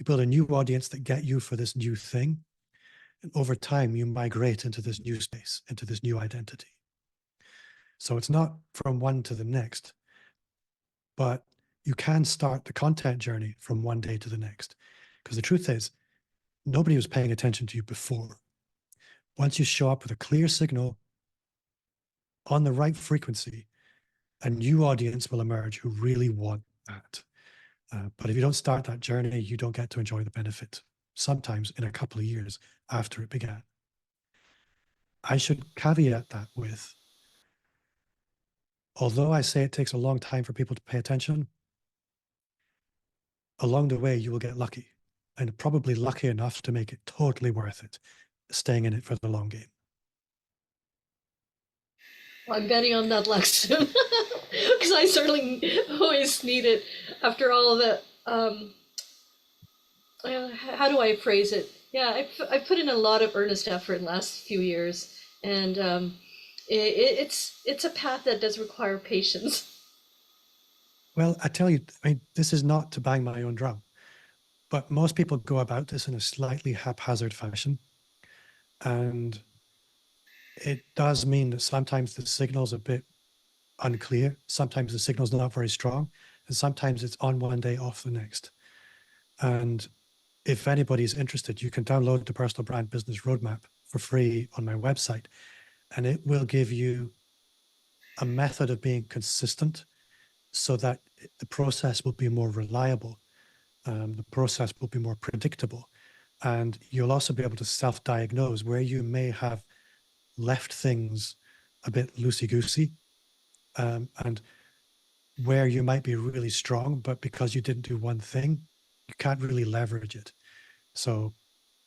build a new audience that get you for this new thing. And over time, you migrate into this new space, into this new identity. So it's not from one to the next, but you can start the content journey from one day to the next. Because the truth is, nobody was paying attention to you before. Once you show up with a clear signal on the right frequency, a new audience will emerge who really want that. But if you don't start that journey, you don't get to enjoy the benefit, sometimes in a couple of years after it began. I should caveat that with, although I say it takes a long time for people to pay attention, along the way, you will get lucky, and probably lucky enough to make it totally worth it, staying in it for the long game. Well, I'm betting on that luck soon, because I certainly always need it after all the, how do I phrase it? Yeah, I put in a lot of earnest effort in the last few years, and it's a path that does require patience. Well, I tell you, I mean, this is not to bang my own drum, but most people go about this in a slightly haphazard fashion. And it does mean that sometimes the signal's a bit unclear. Sometimes the signal's not very strong. And sometimes it's on one day, off the next. And if anybody's interested, you can download the Personal Brand Business Roadmap for free on my website. And it will give you a method of being consistent so that the process will be more reliable. The process will be more predictable. And you'll also be able to self-diagnose where you may have left things a bit loosey-goosey, and where you might be really strong, but because you didn't do one thing, you can't really leverage it. So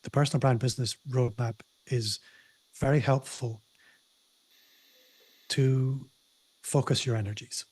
the Personal Brand Business Roadmap is very helpful to focus your energies.